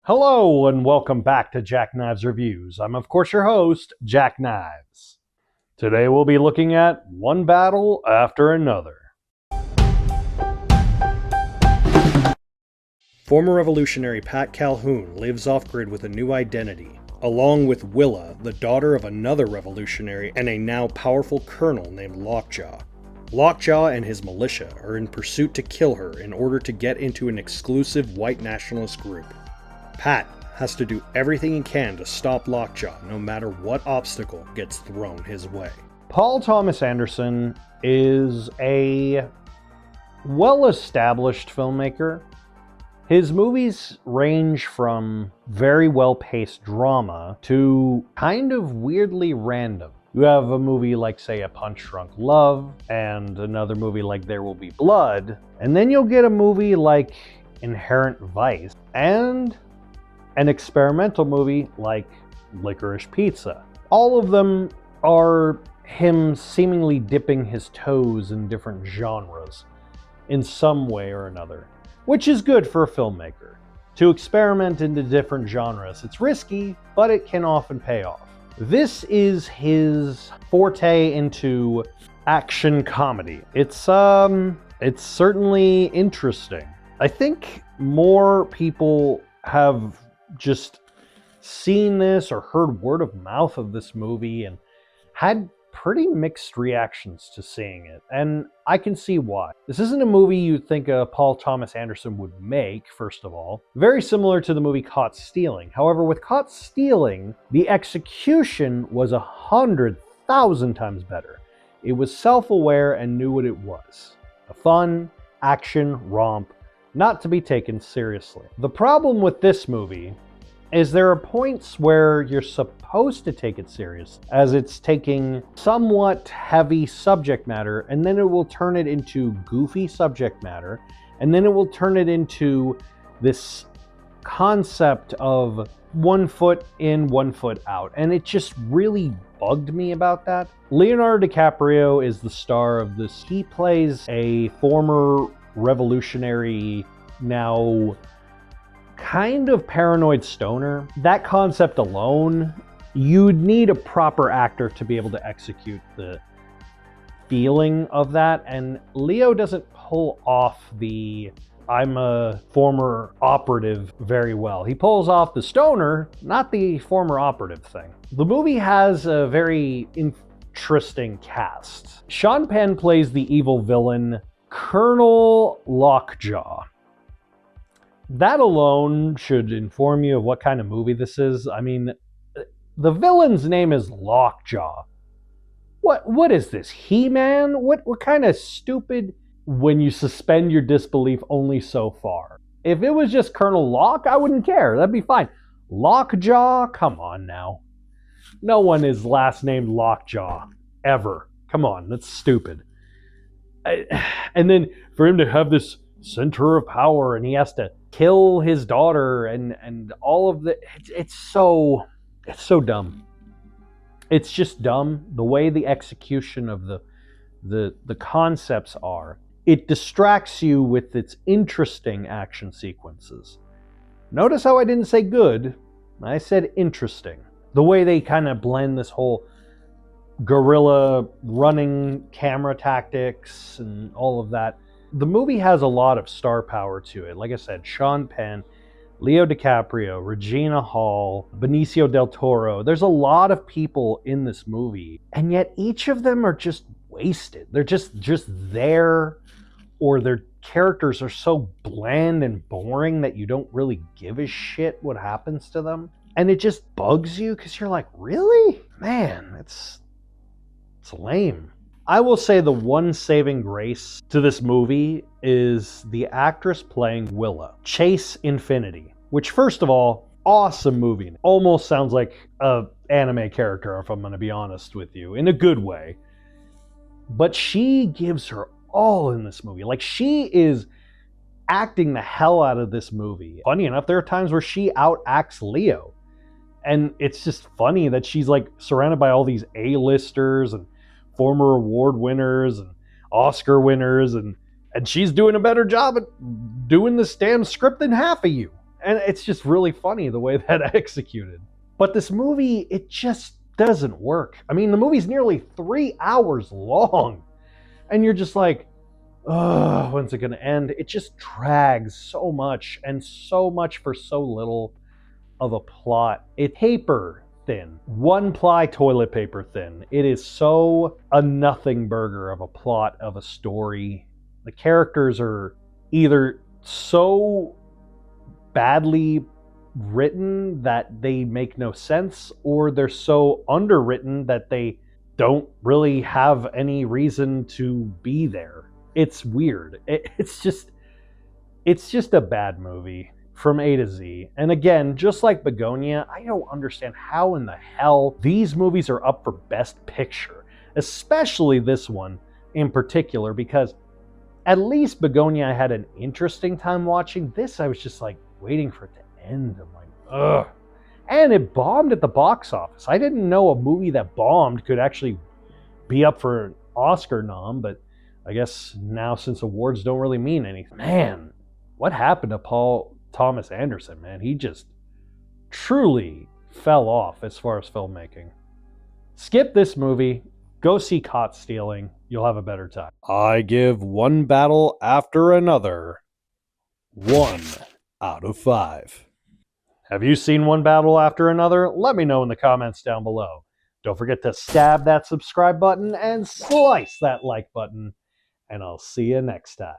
Hello and welcome back to Jack Knives Reviews. I'm of course your host, Jack Knives. Today we'll be looking at one battle after another. Former revolutionary Pat Calhoun lives off-grid with a new identity, along with Willa, the daughter of another revolutionary and a now powerful colonel named Lockjaw. Lockjaw and his militia are in pursuit to kill her in order to get into an exclusive white nationalist group. Pat has to do everything he can to stop Lockjaw, no matter what obstacle gets thrown his way. Paul Thomas Anderson is a well-established filmmaker. His movies range from very well-paced drama to kind of weirdly random. You have a movie like, say, A Punch Drunk Love, and another movie like There Will Be Blood, and then you'll get a movie like Inherent Vice, and an experimental movie like Licorice Pizza. All of them are him seemingly dipping his toes in different genres in some way or another, which is good for a filmmaker. To experiment into different genres, it's risky, but it can often pay off. This is his forte into action comedy. It's certainly interesting. I think more people have just seen this or heard word of mouth of this movie and had pretty mixed reactions to seeing it, and I can see why. This isn't a movie you'd think a Paul Thomas Anderson would make, first of all. Very similar to the movie Caught Stealing. However, with Caught Stealing, the execution was 100,000 times better. It was self-aware and knew what it was. A fun, action romp, not to be taken seriously. The problem with this movie is there are points where you're supposed to take it serious, as it's taking somewhat heavy subject matter, and then it will turn it into goofy subject matter, and then it will turn it into this concept of 1 foot in, 1 foot out, and it just really bugged me about that. Leonardo DiCaprio is the star of this. He plays a former revolutionary, now kind of paranoid stoner. That concept alone, you'd need a proper actor to be able to execute the feeling of that, and Leo doesn't pull off the I'm a former operative very well. He pulls off the stoner, not the former operative thing. The movie has a very interesting cast. Sean Penn plays the evil villain, Colonel Lockjaw. That alone should inform you of what kind of movie this is. I mean, the villain's name is Lockjaw. What is this, He-Man? What kind of stupid, when you suspend your disbelief only so far? If it was just Colonel Lock, I wouldn't care. That'd be fine. Lockjaw? Come on now. No one is last named Lockjaw, ever. Come on, that's stupid. And then for him to have this center of power and he has to kill his daughter and all of the, it's so dumb. It's just dumb. The way the execution of the concepts are, it distracts you with its interesting action sequences. Notice how I didn't say good, I said interesting. The way they kind of blend this whole guerrilla running camera tactics and all of that. The movie has a lot of star power to it. Like I said, Sean Penn, Leo DiCaprio, Regina Hall, Benicio del Toro. There's a lot of people in this movie, and yet each of them are just wasted. They're just there, or their characters are so bland and boring that you don't really give a shit what happens to them. And it just bugs you because you're like, really? Man, it's lame. I will say the one saving grace to this movie is the actress playing Willa, Chase Infinity, which, first of all, awesome movie. Almost sounds like an anime character, if I'm going to be honest with you, in a good way. But she gives her all in this movie. Like, she is acting the hell out of this movie. Funny enough, there are times where she outacts Leo. And it's just funny that she's like surrounded by all these A-listers and former award winners and Oscar winners, and she's doing a better job at doing this damn script than half of you. And it's just really funny the way that executed. But this movie, it just doesn't work. I mean, the movie's nearly 3 hours long. And you're just like, oh, when's it going to end? It just drags so much, and so much for so little of a plot. It's paper thin, 1-ply toilet paper thin. It is so a nothing burger of a plot, of a story. The characters are either so badly written that they make no sense, or they're so underwritten that they don't really have any reason to be there. It's weird. It's just a bad movie from A to Z. And again, just like Begonia, I don't understand how in the hell these movies are up for Best Picture, especially this one in particular, because at least Begonia I had an interesting time watching. This I was just like waiting for it to end. I'm like, ugh. And it bombed at the box office. I didn't know a movie that bombed could actually be up for an Oscar nom, but I guess now, since awards don't really mean anything. Man, what happened to Paul Thomas Anderson, man? He just truly fell off as far as filmmaking. Skip this movie. Go see Caught Stealing. You'll have a better time. I give One Battle After Another 1 out of 5. Have you seen One Battle After Another? Let me know in the comments down below. Don't forget to stab that subscribe button and slice that like button. And I'll see you next time.